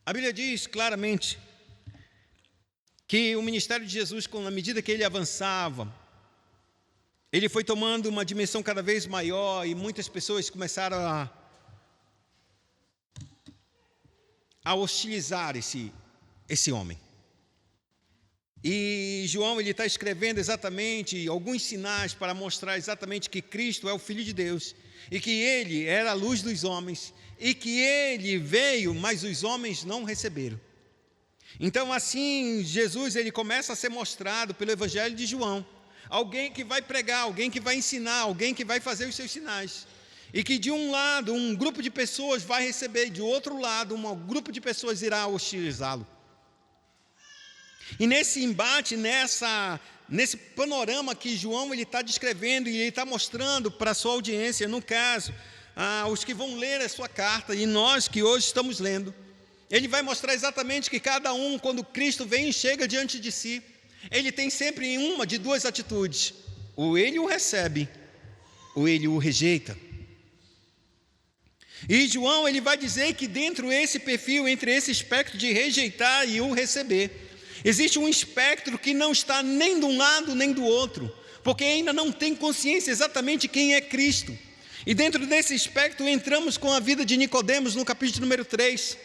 A Bíblia diz claramente que o ministério de Jesus, na medida que ele avançava, ele foi tomando uma dimensão cada vez maior e muitas pessoas começaram a hostilizar esse homem. E João ele está escrevendo exatamente alguns sinais para mostrar exatamente que Cristo é o Filho de Deus e que ele era a luz dos homens e que ele veio, mas os homens não receberam. Então assim Jesus ele começa a ser mostrado pelo Evangelho de João, alguém que vai pregar, alguém que vai ensinar, alguém que vai fazer os seus sinais. E que de um lado um grupo de pessoas vai receber, de outro lado um grupo de pessoas irá hostilizá-lo. E nesse embate, nesse panorama que João está descrevendo e ele está mostrando para a sua audiência, no caso, os que vão ler a sua carta e nós que hoje estamos lendo, ele vai mostrar exatamente que cada um, quando Cristo vem e chega diante de si, ele tem sempre uma de duas atitudes: ou ele o recebe, ou ele o rejeita. E João ele vai dizer que dentro desse perfil, entre esse espectro de rejeitar e o receber, existe um espectro que não está nem de um lado nem do outro, porque ainda não tem consciência exatamente quem é Cristo. E dentro desse espectro entramos com a vida de Nicodemos no capítulo número 3,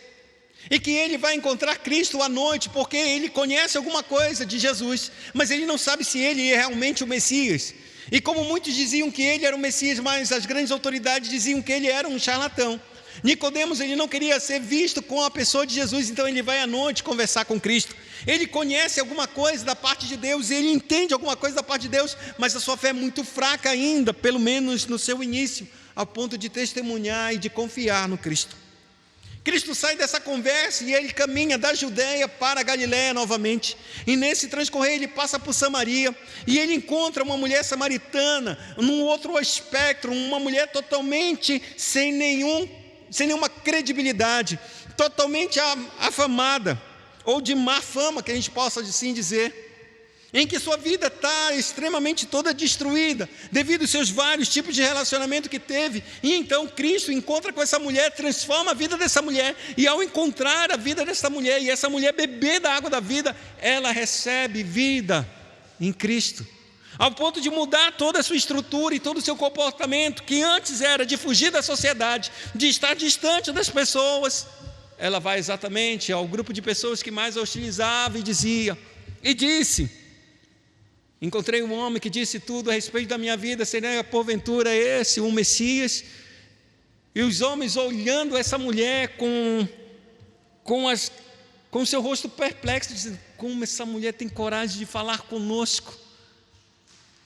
e que ele vai encontrar Cristo à noite, porque ele conhece alguma coisa de Jesus, mas ele não sabe se ele é realmente o Messias. E como muitos diziam que ele era o Messias, mas as grandes autoridades diziam que ele era um charlatão, Nicodemos ele não queria ser visto com a pessoa de Jesus, então ele vai à noite conversar com Cristo. Ele conhece alguma coisa da parte de Deus, ele entende alguma coisa da parte de Deus, mas a sua fé é muito fraca ainda, pelo menos no seu início, ao ponto de testemunhar e de confiar no Cristo. Cristo sai dessa conversa e ele caminha da Judeia para a Galiléia novamente. E nesse transcorrer ele passa por Samaria e ele encontra uma mulher samaritana, num outro espectro, uma mulher totalmente sem nenhuma credibilidade, totalmente afamada, ou de má fama, que a gente possa assim dizer, em que sua vida está extremamente toda destruída, devido aos seus vários tipos de relacionamento que teve. E então Cristo encontra com essa mulher, transforma a vida dessa mulher, e ao encontrar a vida dessa mulher, e essa mulher beber da água da vida, ela recebe vida em Cristo, ao ponto de mudar toda a sua estrutura e todo o seu comportamento, que antes era de fugir da sociedade, de estar distante das pessoas. Ela vai exatamente ao grupo de pessoas que mais a hostilizava e disse: encontrei um homem que disse tudo a respeito da minha vida, seria porventura esse o Messias? E os homens olhando essa mulher com o seu rosto perplexo, dizendo: como essa mulher tem coragem de falar conosco?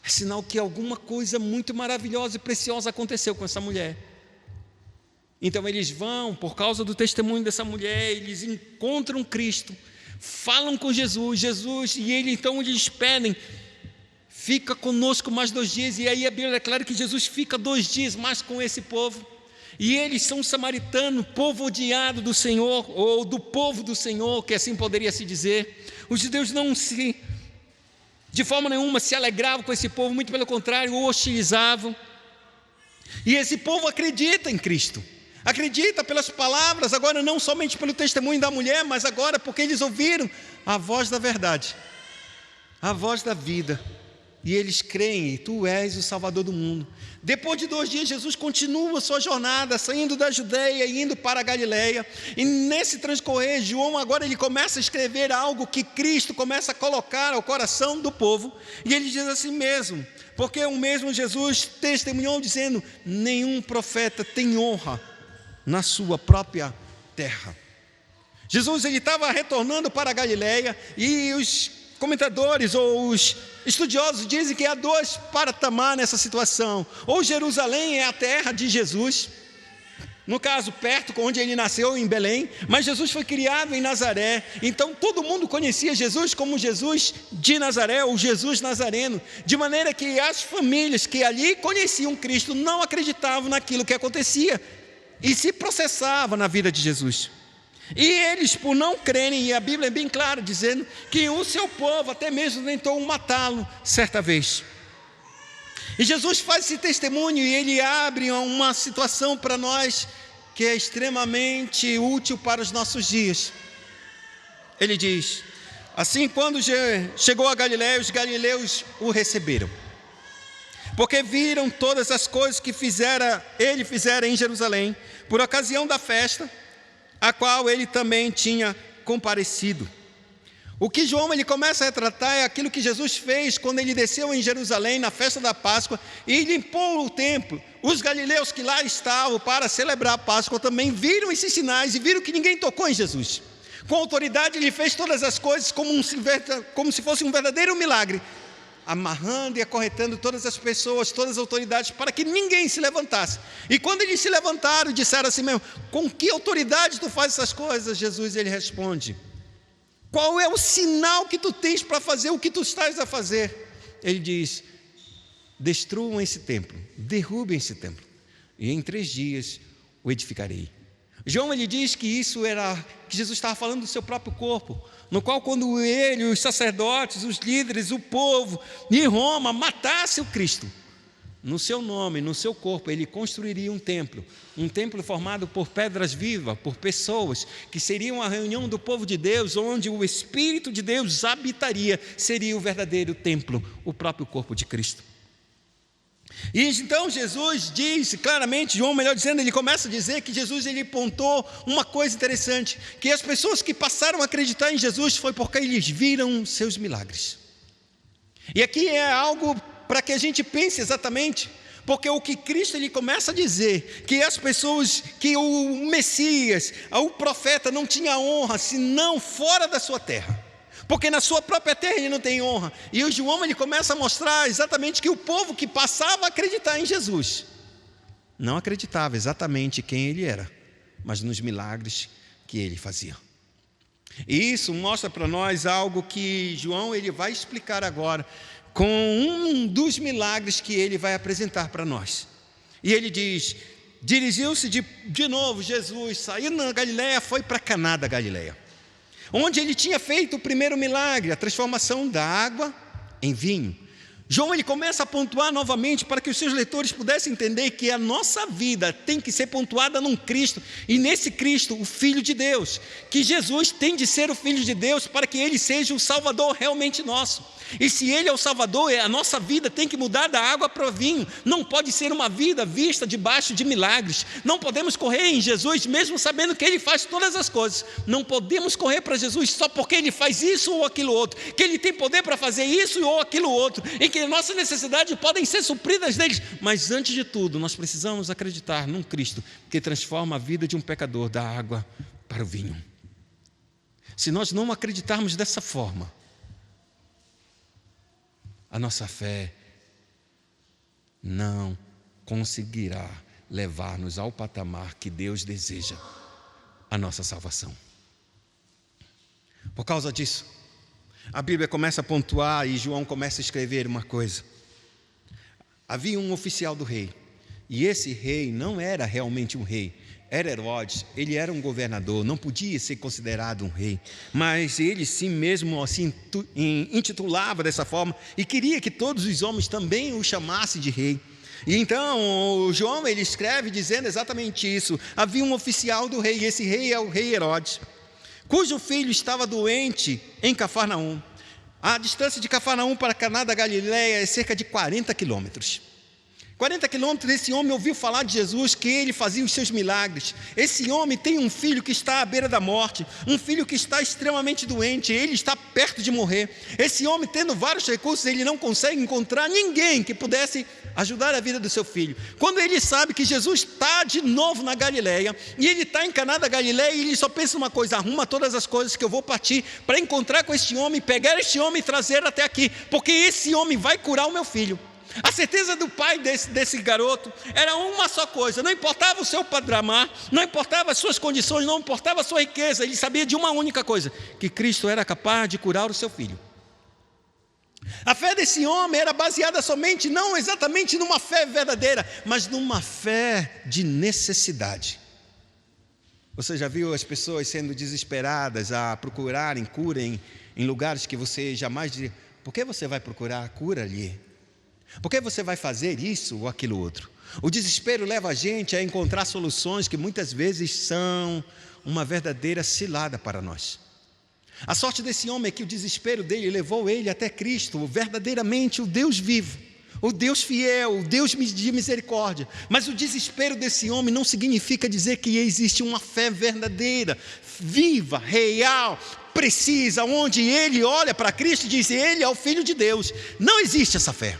É sinal que alguma coisa muito maravilhosa e preciosa aconteceu com essa mulher. Então eles vão, por causa do testemunho dessa mulher, eles encontram Cristo, falam com Jesus, e ele então eles pedem: fica conosco mais 2 dias. E aí a Bíblia declara que Jesus fica 2 dias mais com esse povo. E eles são samaritanos, povo odiado do Senhor, ou do povo do Senhor, que assim poderia se dizer. Os judeus de forma nenhuma se alegravam com esse povo, muito pelo contrário, o hostilizavam. E esse povo acredita em Cristo, acredita pelas palavras, agora não somente pelo testemunho da mulher, mas agora porque eles ouviram a voz da verdade, a voz da vida, e eles creem: tu és o Salvador do mundo. Depois de 2 dias, Jesus continua a sua jornada, saindo da Judeia e indo para a Galiléia. E nesse transcorrer, João agora ele começa a escrever algo que Cristo começa a colocar ao coração do povo. E ele diz assim mesmo, porque o mesmo Jesus testemunhou dizendo: nenhum profeta tem honra na sua própria terra. Jesus ele estava retornando para a Galiléia, e os comentadores ou os estudiosos dizem que há 2 patamares nessa situação: ou Jerusalém é a terra de Jesus, no caso perto onde ele nasceu, em Belém, mas Jesus foi criado em Nazaré, então todo mundo conhecia Jesus como Jesus de Nazaré, ou Jesus Nazareno, de maneira que as famílias que ali conheciam Cristo não acreditavam naquilo que acontecia e se processava na vida de Jesus. E eles, por não crerem, e a Bíblia é bem clara, dizendo que o seu povo até mesmo tentou matá-lo certa vez. E Jesus faz esse testemunho e ele abre uma situação para nós que é extremamente útil para os nossos dias. Ele diz: assim, quando chegou a Galiléia, os galileus o receberam, porque viram todas as coisas que ele fizera em Jerusalém, por ocasião da festa, a qual ele também tinha comparecido. O que João ele começa a retratar é aquilo que Jesus fez quando ele desceu em Jerusalém na festa da Páscoa e limpou o templo. Os galileus que lá estavam para celebrar a Páscoa também viram esses sinais e viram que ninguém tocou em Jesus. Com autoridade ele fez todas as coisas como se fosse um verdadeiro milagre, amarrando e acorrentando todas as pessoas, todas as autoridades, para que ninguém se levantasse. E quando eles se levantaram, disseram assim mesmo: com que autoridade tu faz essas coisas? Jesus ele responde: qual é o sinal que tu tens para fazer o que tu estás a fazer? Ele diz: destruam esse templo, derrubem esse templo, e em 3 dias o edificarei. João ele diz que que Jesus estava falando do seu próprio corpo, no qual quando ele, os sacerdotes, os líderes, o povo de Roma matasse o Cristo, no seu nome, no seu corpo, ele construiria um templo formado por pedras vivas, por pessoas, que seriam a reunião do povo de Deus, onde o Espírito de Deus habitaria, seria o verdadeiro templo, o próprio corpo de Cristo. E então Jesus diz claramente, João melhor dizendo, ele começa a dizer que Jesus ele apontou uma coisa interessante, que as pessoas que passaram a acreditar em Jesus foi porque eles viram seus milagres. E aqui é algo para que a gente pense exatamente, porque o que Cristo ele começa a dizer, que as pessoas, que o Messias, o profeta não tinha honra, senão fora da sua terra, porque na sua própria terra ele não tem honra. E o João ele começa a mostrar exatamente que o povo que passava a acreditar em Jesus, não acreditava exatamente quem ele era, mas nos milagres que ele fazia. E isso mostra para nós algo que João ele vai explicar agora, com um dos milagres que ele vai apresentar para nós. E ele diz: dirigiu-se de novo Jesus, saiu da Galiléia, foi para Caná da Galiléia, onde ele tinha feito o primeiro milagre, a transformação da água em vinho. João ele começa a pontuar novamente para que os seus leitores pudessem entender que a nossa vida tem que ser pontuada num Cristo, e nesse Cristo, o Filho de Deus, que Jesus tem de ser o Filho de Deus para que Ele seja o Salvador realmente nosso. E se Ele é o Salvador, a nossa vida tem que mudar da água para o vinho. Não pode ser uma vida vista debaixo de milagres. Não podemos correr em Jesus mesmo sabendo que Ele faz todas as coisas. Não podemos correr para Jesus só porque Ele faz isso ou aquilo outro, que Ele tem poder para fazer isso ou aquilo outro, e que nossas necessidades podem ser supridas deles. Mas antes de tudo, nós precisamos acreditar num Cristo que transforma a vida de um pecador da água para o vinho. Se nós não acreditarmos dessa forma, a nossa fé não conseguirá levar-nos ao patamar que Deus deseja, a nossa salvação. Por causa disso, a Bíblia começa a pontuar e João começa a escrever uma coisa. Havia um oficial do rei, e esse rei não era realmente um rei, era Herodes. Ele era um governador, não podia ser considerado um rei, mas ele sim mesmo assim intitulava dessa forma e queria que todos os homens também o chamassem de rei. E então João ele escreve dizendo exatamente isso. Havia um oficial do rei, e esse rei é o rei Herodes, cujo filho estava doente em Cafarnaum. A distância de Cafarnaum para Caná da Galiléia é cerca de 40 quilômetros. 40 quilômetros, esse homem ouviu falar de Jesus, que ele fazia os seus milagres. Esse homem tem um filho que está à beira da morte, um filho que está extremamente doente, ele está perto de morrer. Esse homem, tendo vários recursos, ele não consegue encontrar ninguém que pudesse ajudar a vida do seu filho. Quando ele sabe que Jesus está de novo na Galiléia, e ele está em Caná da Galiléia, e ele só pensa uma coisa: arruma todas as coisas que eu vou partir para encontrar com este homem, pegar este homem e trazer até aqui, porque esse homem vai curar o meu filho. A certeza do pai desse garoto era uma só coisa: não importava o seu padramar, não importava as suas condições, não importava a sua riqueza, ele sabia de uma única coisa: que Cristo era capaz de curar o seu filho. A fé desse homem era baseada somente, não exatamente numa fé verdadeira, mas numa fé de necessidade. Você já viu as pessoas sendo desesperadas a procurarem cura em lugares que você jamais diria: por que você vai procurar cura ali? Por que você vai fazer isso ou aquilo outro? O desespero leva a gente a encontrar soluções que muitas vezes são uma verdadeira cilada para nós. A sorte desse homem é que o desespero dele levou ele até Cristo, verdadeiramente o Deus vivo, o Deus fiel, o Deus de misericórdia. Mas o desespero desse homem não significa dizer que existe uma fé verdadeira, viva, real, precisa, onde ele olha para Cristo e diz: Ele é o Filho de Deus. Não existe essa fé.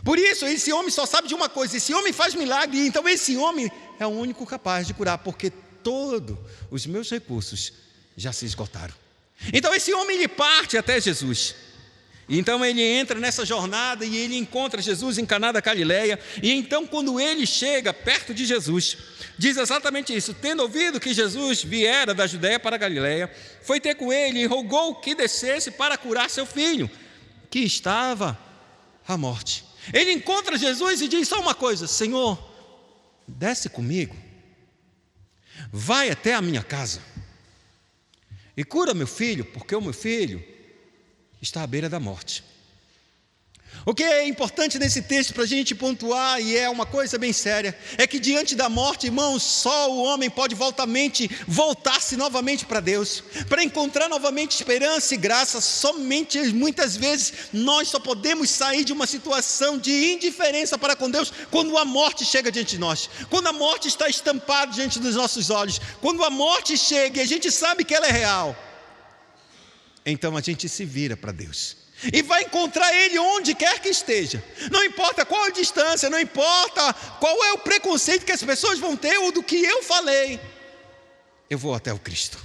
Por isso, esse homem só sabe de uma coisa: esse homem faz milagre, então esse homem é o único capaz de curar, porque todos os meus recursos já se esgotaram. Então esse homem, ele parte até Jesus. Então ele entra nessa jornada e ele encontra Jesus em Caná da Galileia. E então, quando ele chega perto de Jesus, diz exatamente isso: tendo ouvido que Jesus viera da Judéia para a Galileia, foi ter com ele e rogou que descesse para curar seu filho, que estava à morte. Ele encontra Jesus e diz só uma coisa: Senhor, desce comigo, vai até a minha casa e cura meu filho, porque o meu filho está à beira da morte. O que é importante nesse texto para a gente pontuar, e é uma coisa bem séria, é que diante da morte, irmãos, só o homem pode voltar-se novamente para Deus, para encontrar novamente esperança e graça. Somente, muitas vezes, nós só podemos sair de uma situação de indiferença para com Deus quando a morte chega diante de nós, quando a morte está estampada diante dos nossos olhos, quando a morte chega e a gente sabe que ela é real. Então a gente se vira para Deus e vai encontrar Ele onde quer que esteja. Não importa qual a distância, não importa qual é o preconceito que as pessoas vão ter ou do que eu falei, eu vou até o Cristo.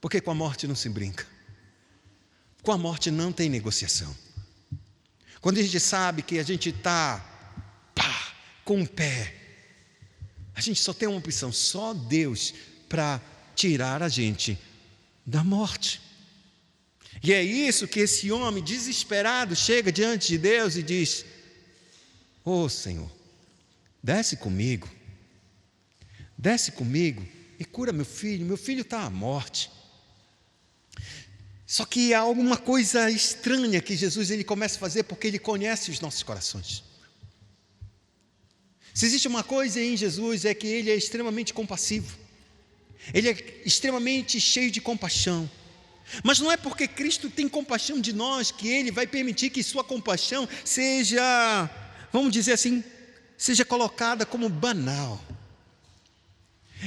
Porque com a morte não se brinca, com a morte não tem negociação. Quando a gente sabe que a gente está com o pé, a gente só tem uma opção: só Deus para tirar a gente da morte. E é isso que esse homem desesperado chega diante de Deus e diz: Ô Senhor, desce comigo e cura meu filho está à morte. Só que há alguma coisa estranha que Jesus ele começa a fazer, porque ele conhece os nossos corações. Se existe uma coisa em Jesus, é que ele é extremamente compassivo, ele é extremamente cheio de compaixão. Mas não é porque Cristo tem compaixão de nós que Ele vai permitir que sua compaixão seja, vamos dizer assim, seja colocada como banal.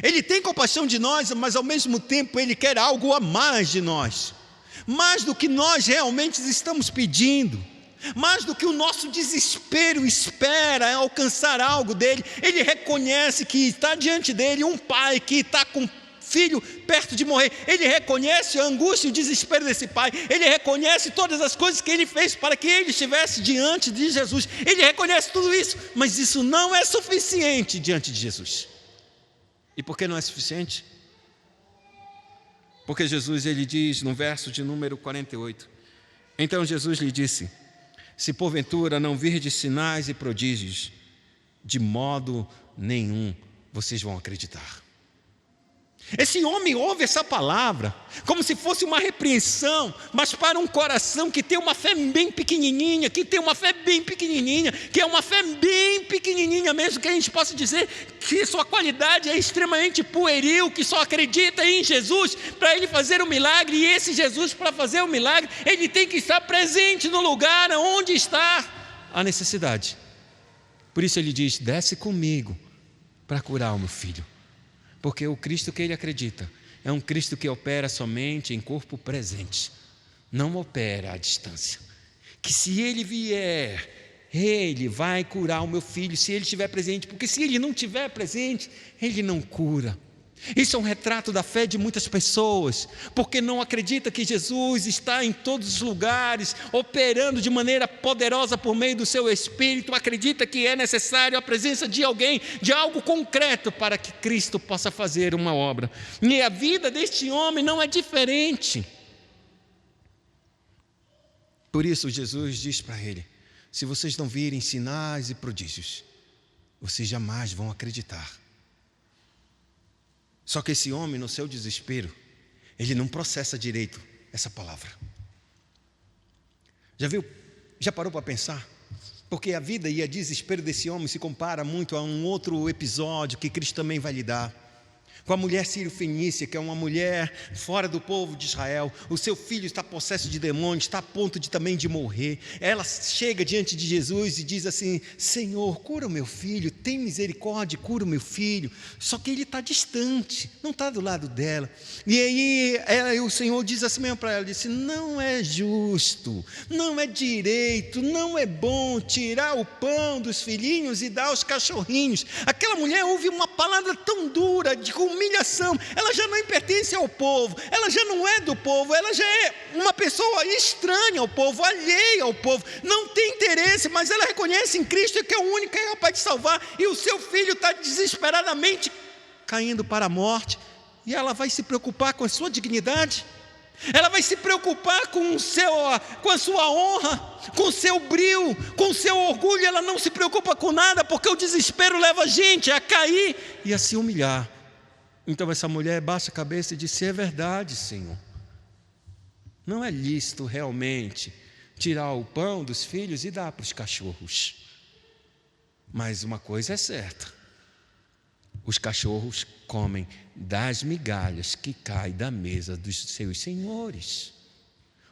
Ele tem compaixão de nós, mas ao mesmo tempo Ele quer algo a mais de nós, mais do que nós realmente estamos pedindo, mais do que o nosso desespero espera alcançar algo dele. Ele reconhece que está diante dele um pai que está com filho perto de morrer. Ele reconhece a angústia e o desespero desse pai. Ele reconhece todas as coisas que ele fez para que ele estivesse diante de Jesus. Ele reconhece tudo isso, mas isso não é suficiente diante de Jesus. E por que não é suficiente? Porque Jesus ele diz no verso de número 48: então Jesus lhe disse: se porventura não virdes sinais e prodígios, de modo nenhum vocês vão acreditar. Esse homem ouve essa palavra como se fosse uma repreensão, mas para um coração que tem uma fé bem pequenininha, que é uma fé bem pequenininha mesmo, que a gente possa dizer que sua qualidade é extremamente pueril, que só acredita em Jesus para ele fazer o milagre. E esse Jesus, para fazer o milagre, ele tem que estar presente no lugar onde está a necessidade. Por isso ele diz: desce comigo para curar o meu filho. Porque o Cristo que ele acredita é um Cristo que opera somente em corpo presente, não opera à distância. Que se ele vier, ele vai curar o meu filho, se ele estiver presente, porque se ele não estiver presente, ele não cura. Isso é um retrato da fé de muitas pessoas, porque não acredita que Jesus está em todos os lugares, operando de maneira poderosa por meio do seu Espírito. Acredita que é necessário a presença de alguém, de algo concreto, para que Cristo possa fazer uma obra. E a vida deste homem não é diferente. Por isso Jesus diz para ele: se vocês não virem sinais e prodígios, vocês jamais vão acreditar. Só que esse homem, no seu desespero, ele não processa direito essa palavra. Já parou para pensar? Porque a vida e o desespero desse homem se compara muito a um outro episódio que Cristo também vai lidar. Com a mulher sírio-fenícia, que é uma mulher fora do povo de Israel, o seu filho está possesso de demônios, está a ponto também de morrer. Ela chega diante de Jesus e diz assim: Senhor, cura o meu filho, tem misericórdia, cura o meu filho. Só que ele está distante, não está do lado dela. E aí o Senhor diz assim mesmo para ela, disse: não é justo, não é direito, não é bom tirar o pão dos filhinhos e dar aos cachorrinhos. Aquela mulher ouve uma palavra tão dura, de humilhação. Ela já não pertence ao povo, ela já não é do povo, ela já é uma pessoa estranha ao povo, alheia ao povo, não tem interesse, mas ela reconhece em Cristo que é o único que é capaz de salvar, e o seu filho está desesperadamente caindo para a morte, e ela vai se preocupar com a sua dignidade? Ela vai se preocupar com a sua honra, com o seu brio, com o seu orgulho? Ela não se preocupa com nada, porque o desespero leva a gente a cair e a se humilhar. Então essa mulher baixa a cabeça e diz: é verdade, Senhor, não é lícito realmente tirar o pão dos filhos e dar para os cachorros, mas uma coisa é certa: os cachorros comem das migalhas que caem da mesa dos seus senhores.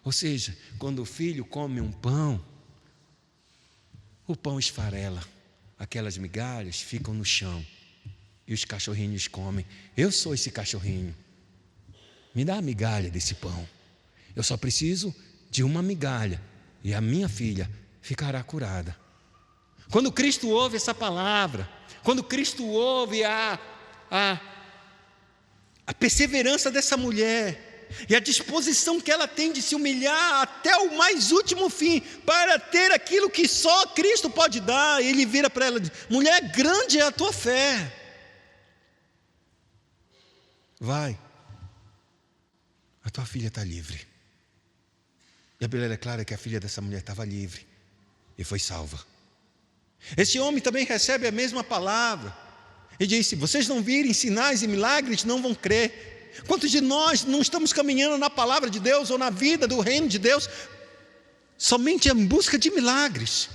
Ou seja, quando o filho come um pão, o pão esfarela, aquelas migalhas ficam no chão e os cachorrinhos comem. Eu sou esse cachorrinho, me dá a migalha desse pão, eu só preciso de uma migalha e a minha filha ficará curada. Quando Cristo ouve essa palavra, quando Cristo ouve a perseverança dessa mulher e a disposição que ela tem de se humilhar até o mais último fim para ter aquilo que só Cristo pode dar, ele vira para ela e diz: mulher, grande é a tua fé, vai, a tua filha está livre. E a Bíblia é clara que a filha dessa mulher estava livre e foi salva. Esse homem também recebe a mesma palavra e disse: vocês não virem sinais e milagres, não vão crer. Quantos de nós não estamos caminhando na palavra de Deus ou na vida do reino de Deus somente em busca de milagres,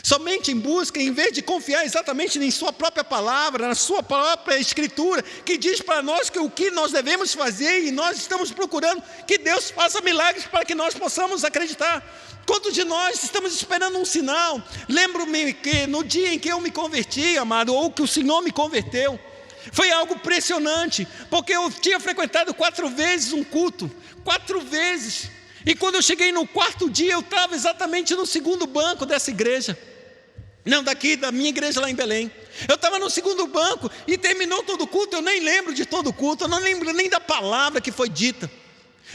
somente em busca, em vez de confiar exatamente em sua própria palavra, na sua própria escritura, que diz para nós que o que nós devemos fazer, e nós estamos procurando que Deus faça milagres para que nós possamos acreditar. Quantos de nós estamos esperando um sinal? Lembro-me que no dia em que eu me converti, amado, ou que o Senhor me converteu, foi algo impressionante, porque eu tinha frequentado 4 vezes um culto, 4 vezes, e quando eu cheguei no 4º dia, eu estava exatamente no 2º banco dessa igreja, não daqui, da minha igreja lá em Belém. Eu estava no 2º banco, e terminou todo o culto, eu nem lembro de todo o culto, eu não lembro nem da palavra que foi dita,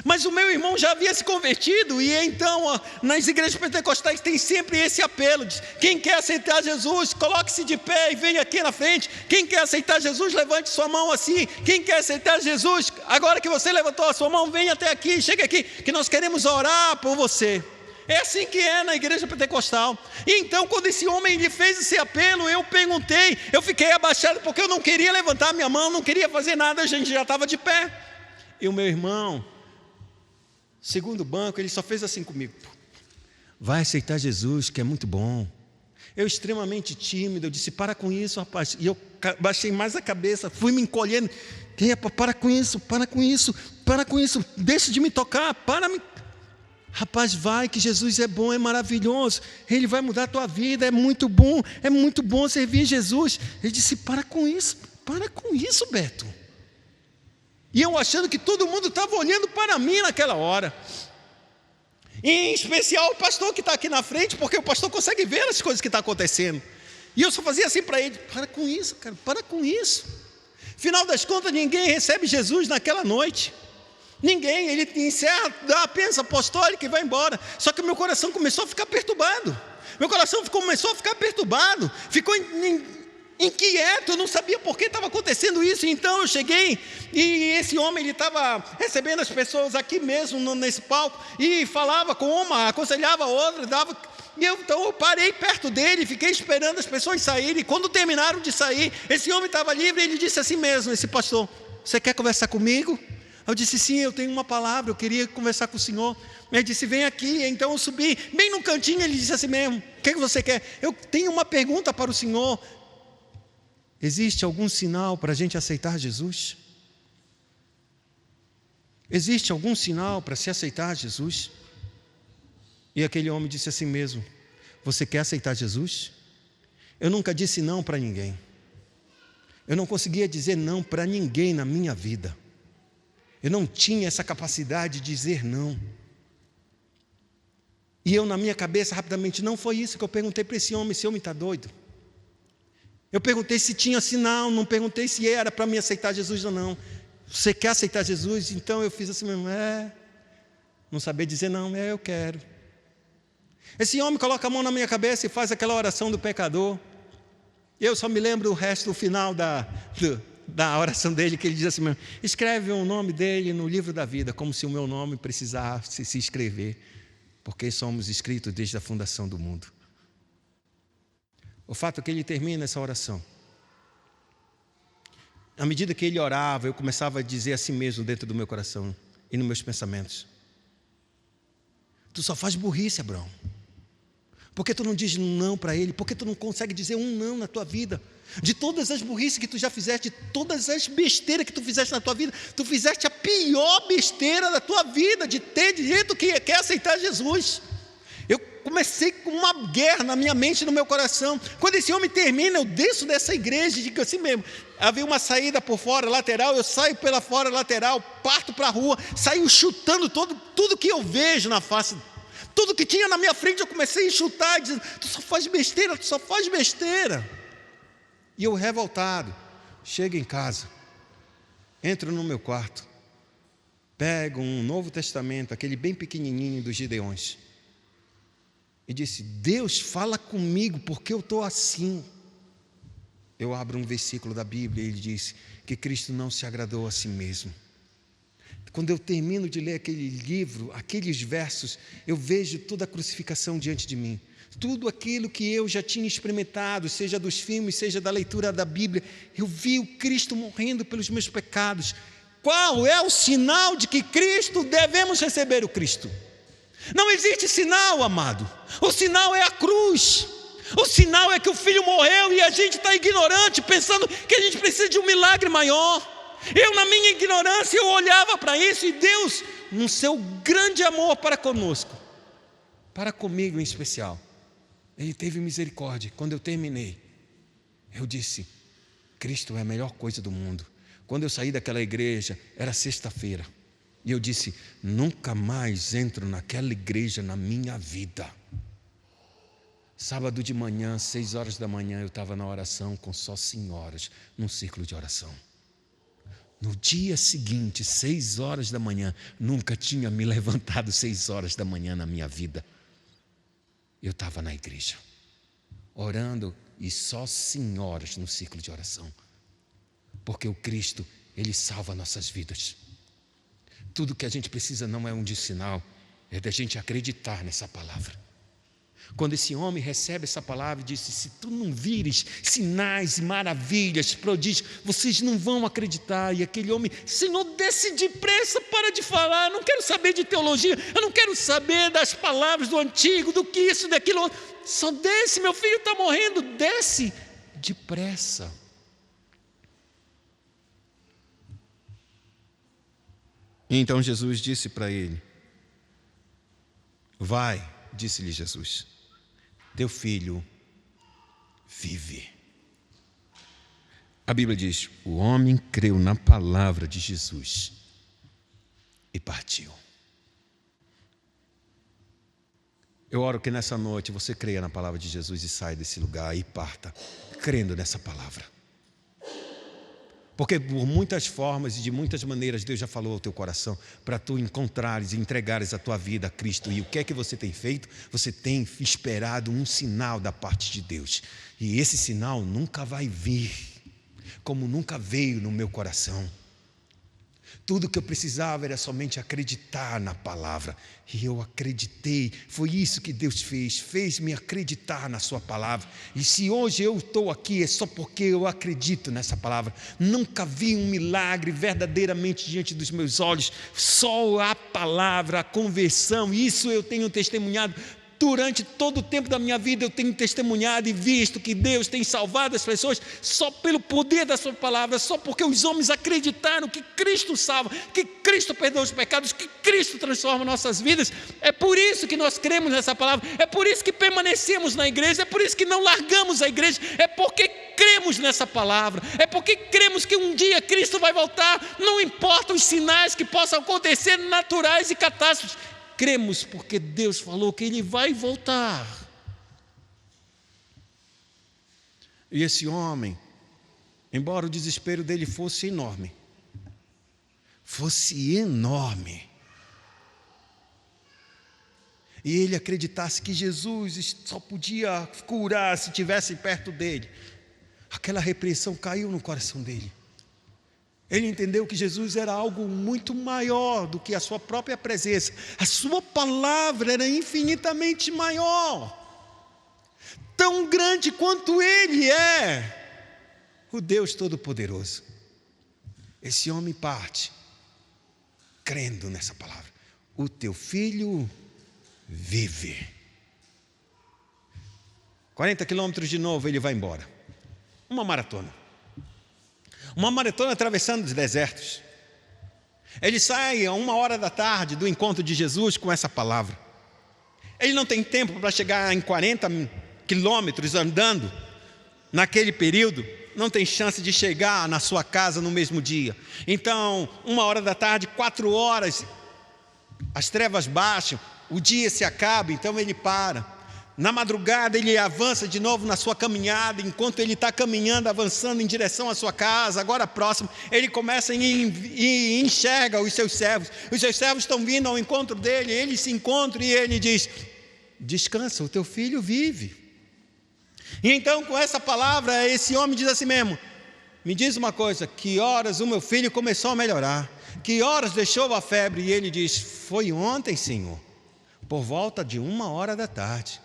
mas o meu irmão já havia se convertido. E então nas igrejas pentecostais tem sempre esse apelo de: quem quer aceitar Jesus, coloque-se de pé e venha aqui na frente. Quem quer aceitar Jesus, levante sua mão assim. Quem quer aceitar Jesus, agora que você levantou a sua mão, venha até aqui, chegue aqui, que nós queremos orar por você. É assim que é na igreja pentecostal. E então quando esse homem lhe fez esse apelo, eu perguntei, eu fiquei abaixado, porque eu não queria levantar minha mão, não queria fazer nada, a gente já estava de pé. E o meu irmão, 2º banco, ele só fez assim comigo: vai aceitar Jesus, que é muito bom. Eu extremamente tímido, eu disse: para com isso, rapaz. E eu baixei mais a cabeça, fui me encolhendo: para com isso, para com isso, para com isso, deixa de me tocar, rapaz, vai, que Jesus é bom, é maravilhoso, Ele vai mudar a tua vida, é muito bom servir Jesus. Ele disse: para com isso, Beto. E eu achando que todo mundo estava olhando para mim naquela hora, em especial o pastor que está aqui na frente, porque o pastor consegue ver as coisas que estão acontecendo. E eu só fazia assim para ele: para com isso, cara, para com isso. Final das contas, ninguém recebe Jesus naquela noite, ninguém. Ele encerra, dá a bênção apostólica e vai embora. Só que meu coração começou a ficar perturbado, ficou inquieto, eu não sabia por que estava acontecendo isso. Então eu cheguei, e esse homem, ele estava recebendo as pessoas aqui mesmo nesse palco, e falava com uma, aconselhava a outra, então eu parei perto dele, fiquei esperando as pessoas saírem. E quando terminaram de sair, esse homem estava livre, e ele disse assim mesmo: esse pastor, você quer conversar comigo? Eu disse: sim, eu tenho uma palavra, eu queria conversar com o senhor. Ele disse: vem aqui. Então eu subi, bem no cantinho, ele disse assim mesmo: o que você quer? Eu tenho uma pergunta para o senhor. Existe algum sinal para a gente aceitar Jesus? Existe algum sinal para se aceitar Jesus? E aquele homem disse assim mesmo: você quer aceitar Jesus? Eu nunca disse não para ninguém. Eu não conseguia dizer não para ninguém na minha vida. Eu não tinha essa capacidade de dizer não. E eu, na minha cabeça, rapidamente, não foi isso que eu perguntei para esse homem está doido. Eu perguntei se tinha sinal, não perguntei se era para mim aceitar Jesus ou não. Você quer aceitar Jesus? Então eu fiz assim mesmo, não saber dizer não, eu quero. Esse homem coloca a mão na minha cabeça e faz aquela oração do pecador. Eu só me lembro o resto, o final da oração dele, que ele diz assim mesmo: escreve o nome dele no livro da vida, como se o meu nome precisasse se escrever, porque somos escritos desde a fundação do mundo. O fato é que ele termina essa oração. À medida que ele orava, eu começava a dizer assim mesmo dentro do meu coração e nos meus pensamentos: tu só faz burrice, Abraão. Por que tu não diz não para ele? Por que tu não consegue dizer um não na tua vida? De todas as burrices que tu já fizeste, de todas as besteiras que tu fizeste na tua vida, tu fizeste a pior besteira da tua vida, de ter de jeito que quer aceitar Jesus. Eu comecei com uma guerra na minha mente e no meu coração. Quando esse homem termina, eu desço dessa igreja e digo assim mesmo: havia uma saída por fora, lateral, eu saio pela fora, lateral, parto para a rua, saio chutando tudo que eu vejo na face. Tudo que tinha na minha frente eu comecei a chutar, dizendo: tu só faz besteira, tu só faz besteira. E eu revoltado, chego em casa, entro no meu quarto, pego um Novo Testamento, aquele bem pequenininho dos Gideões, e disse: Deus, fala comigo, porque eu estou assim. Eu abro um versículo da Bíblia e ele diz que Cristo não se agradou a si mesmo. Quando eu termino de ler aquele livro, aqueles versos, eu vejo toda a crucificação diante de mim. Tudo aquilo que eu já tinha experimentado, seja dos filmes, seja da leitura da Bíblia, eu vi o Cristo morrendo pelos meus pecados. Qual é o sinal de que Cristo devemos receber o Cristo? Não existe sinal, amado. O sinal é a cruz. O sinal é que o Filho morreu e a gente está ignorante, pensando que a gente precisa de um milagre maior. Eu, na minha ignorância, eu olhava para isso, e Deus, no seu grande amor para conosco, para comigo em especial, Ele teve misericórdia. Quando eu terminei, eu disse: Cristo é a melhor coisa do mundo. Quando eu saí daquela igreja, era sexta-feira, e eu disse: nunca mais entro naquela igreja na minha vida. Sábado de manhã, 6 horas da manhã, eu estava na oração com só senhoras, num círculo de oração. No dia seguinte, 6 horas da manhã, nunca tinha me levantado 6 horas da manhã na minha vida. Eu estava na igreja, orando, e só senhoras no círculo de oração. Porque o Cristo, Ele salva nossas vidas. Tudo que a gente precisa não é um de sinal, é da gente acreditar nessa palavra. Quando esse homem recebe essa palavra, disse: se tu não vires sinais e maravilhas, prodígios, vocês não vão acreditar. E aquele homem: Senhor, desce depressa, para de falar, eu não quero saber de teologia, eu não quero saber das palavras do antigo, do que isso, daquilo outro. Só desce, meu filho está morrendo, desce depressa. Então Jesus disse para ele: vai, disse-lhe Jesus, teu filho vive. A Bíblia diz: o homem creu na palavra de Jesus e partiu. Eu oro que nessa noite você creia na palavra de Jesus e saia desse lugar e parta crendo nessa palavra. Porque por muitas formas e de muitas maneiras Deus já falou ao teu coração para tu encontrares e entregares a tua vida a Cristo. E o que é que você tem feito? Você tem esperado um sinal da parte de Deus. E esse sinal nunca vai vir, como nunca veio no meu coração. Tudo que eu precisava era somente acreditar na palavra. E eu acreditei. Foi isso que Deus fez. Fez-me acreditar na sua palavra. E se hoje eu estou aqui, é só porque eu acredito nessa palavra. Nunca vi um milagre verdadeiramente diante dos meus olhos. Só a palavra, a conversão. Isso eu tenho testemunhado Durante todo o tempo da minha vida eu tenho testemunhado e visto que Deus tem salvado as pessoas só pelo poder da sua palavra, só porque os homens acreditaram que Cristo salva, que Cristo perdoa os pecados, que Cristo transforma nossas vidas. É por isso que nós cremos nessa palavra, é por isso que permanecemos na igreja, é por isso que não largamos a igreja, é porque cremos nessa palavra, é porque cremos que um dia Cristo vai voltar, não importa os sinais que possam acontecer, naturais e catástrofes. Cremos porque Deus falou que Ele vai voltar. E esse homem, embora o desespero dele fosse enorme, e ele acreditasse que Jesus só podia curar se estivesse perto dele, aquela repreensão caiu no coração dele. Ele entendeu que Jesus era algo muito maior do que a sua própria presença. A sua palavra era infinitamente maior, tão grande quanto Ele é, o Deus Todo-Poderoso. Esse homem parte, crendo nessa palavra: o teu filho vive. 40 quilômetros de novo, ele vai embora. Uma maratona atravessando os desertos. Ele sai a 1h da tarde do encontro de Jesus com essa palavra. Ele não tem tempo para chegar em 40 quilômetros andando. Naquele período, não tem chance de chegar na sua casa no mesmo dia. Então, 1h da tarde, 4 horas, as trevas baixam, o dia se acaba, então ele para. Na madrugada ele avança de novo na sua caminhada. Enquanto ele está caminhando, avançando em direção à sua casa, agora próximo, ele começa e enxerga os seus servos. Os seus servos estão vindo ao encontro dele. Ele se encontra e ele diz: descansa, o teu filho vive. E então, com essa palavra, esse homem diz assim mesmo: me diz uma coisa, que horas o meu filho começou a melhorar? Que horas deixou a febre? E ele diz: foi ontem, Senhor, por volta de 1h da tarde.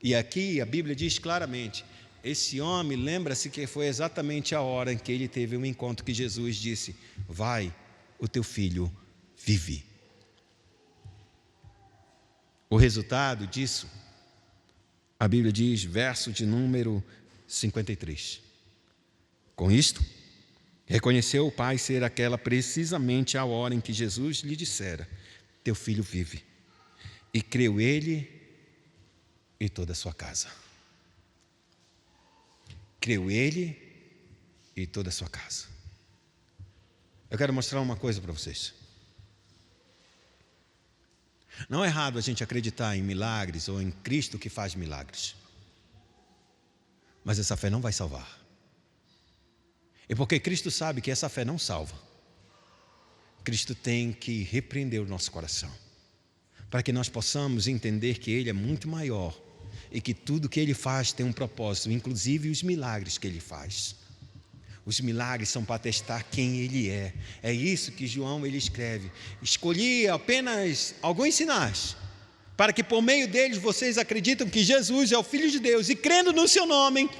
E aqui a Bíblia diz claramente: esse homem lembra-se que foi exatamente a hora em que ele teve um encontro que Jesus disse: vai, o teu filho vive. O resultado disso, a Bíblia diz, verso de número 53. Com isto, reconheceu o pai ser aquela precisamente a hora em que Jesus lhe dissera: teu filho vive. E creu ele e toda a sua casa. Creu ele e toda a sua casa. Eu quero mostrar uma coisa para vocês. Não é errado a gente acreditar em milagres ou em Cristo que faz milagres, mas essa fé não vai salvar. E porque Cristo sabe que essa fé não salva, Cristo tem que repreender o nosso coração, para que nós possamos entender que Ele é muito maior e que tudo que Ele faz tem um propósito, inclusive os milagres que Ele faz. Os milagres são para testar quem Ele é. É isso que João ele escreve: escolhi apenas alguns sinais, para que por meio deles vocês acreditem que Jesus é o Filho de Deus, e crendo no seu nome,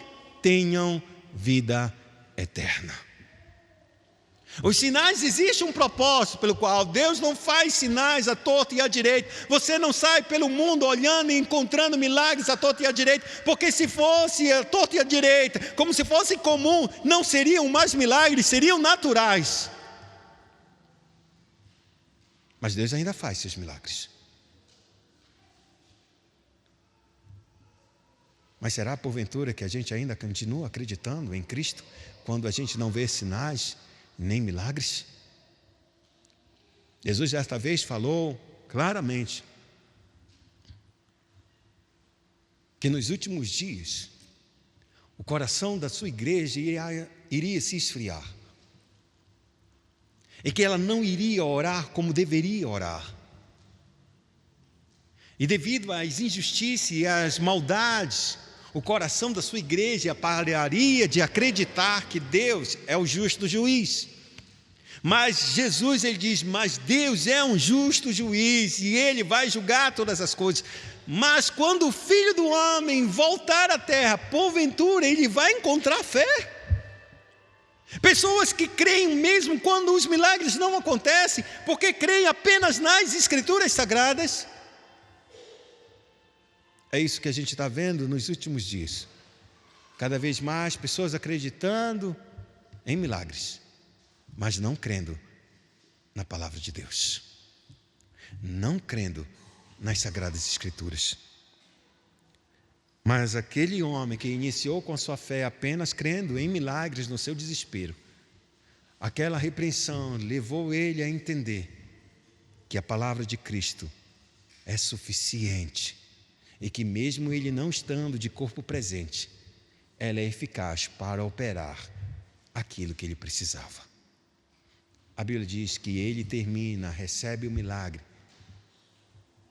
tenham vida eterna. Os sinais, existe um propósito pelo qual Deus não faz sinais à torta e à direita. Você não sai pelo mundo olhando e encontrando milagres à torta e à direita, porque se fosse à torta e à direita, como se fosse comum, não seriam mais milagres, seriam naturais. Mas Deus ainda faz seus milagres. Mas será porventura que a gente ainda continua acreditando em Cristo quando a gente não vê sinais nem milagres? Jesus desta vez falou claramente que nos últimos dias o coração da sua igreja iria se esfriar, e que ela não iria orar como deveria orar. E devido às injustiças e às maldades, o coração da sua igreja pararia de acreditar que Deus é o justo juiz. Mas Jesus, ele diz: mas Deus é um justo juiz e Ele vai julgar todas as coisas. Mas quando o Filho do Homem voltar à terra, porventura Ele vai encontrar fé? Pessoas que creem mesmo quando os milagres não acontecem, porque creem apenas nas Escrituras Sagradas. É isso que a gente está vendo nos últimos dias. Cada vez mais pessoas acreditando em milagres, mas não crendo na palavra de Deus, não crendo nas Sagradas Escrituras. Mas aquele homem que iniciou com a sua fé apenas crendo em milagres no seu desespero, aquela repreensão levou ele a entender que a palavra de Cristo é suficiente e que mesmo ele não estando de corpo presente, ela é eficaz para operar aquilo que ele precisava. A Bíblia diz que ele termina, recebe o milagre.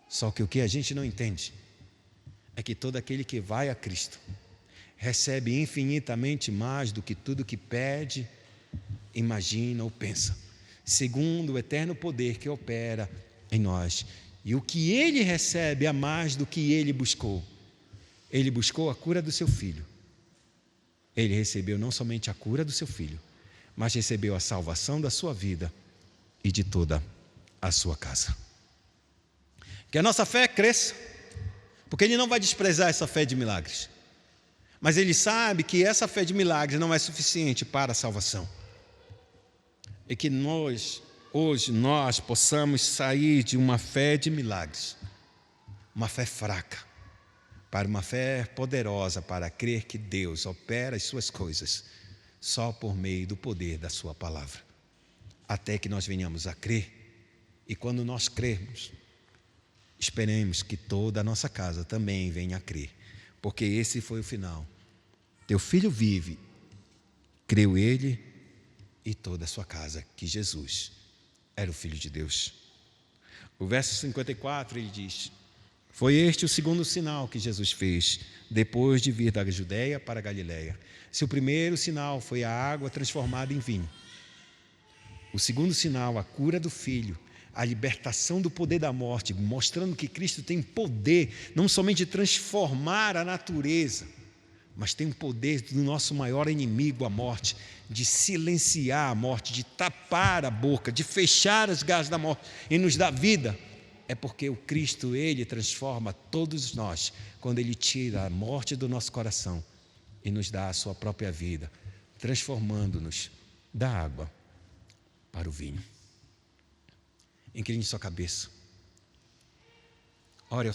Só que o que a gente não entende é que todo aquele que vai a Cristo recebe infinitamente mais do que tudo que pede, imagina ou pensa, segundo o eterno poder que opera em nós. E o que ele recebe é mais do que ele buscou. Ele buscou a cura do seu filho. Ele recebeu não somente a cura do seu filho, mas recebeu a salvação da sua vida e de toda a sua casa. Que a nossa fé cresça, porque ele não vai desprezar essa fé de milagres, mas ele sabe que essa fé de milagres não é suficiente para a salvação. E que hoje nós possamos sair de uma fé de milagres, uma fé fraca, para uma fé poderosa, para crer que Deus opera as suas coisas só por meio do poder da sua palavra, até que nós venhamos a crer. E quando nós crermos, esperemos que toda a nossa casa também venha a crer, porque esse foi o final. Teu filho vive, creu ele e toda a sua casa, que Jesus era o Filho de Deus. O verso 54, ele diz: foi este o segundo sinal que Jesus fez, depois de vir da Judeia para a Galileia. Se o primeiro sinal foi a água transformada em vinho, o segundo sinal, a cura do filho, a libertação do poder da morte, mostrando que Cristo tem poder, não somente de transformar a natureza, mas tem o poder do nosso maior inimigo, a morte, de silenciar a morte, de tapar a boca, de fechar as garras da morte e nos dar vida. É porque o Cristo, Ele transforma todos nós, quando Ele tira a morte do nosso coração e nos dá a sua própria vida, transformando-nos da água para o vinho. Incline sua cabeça.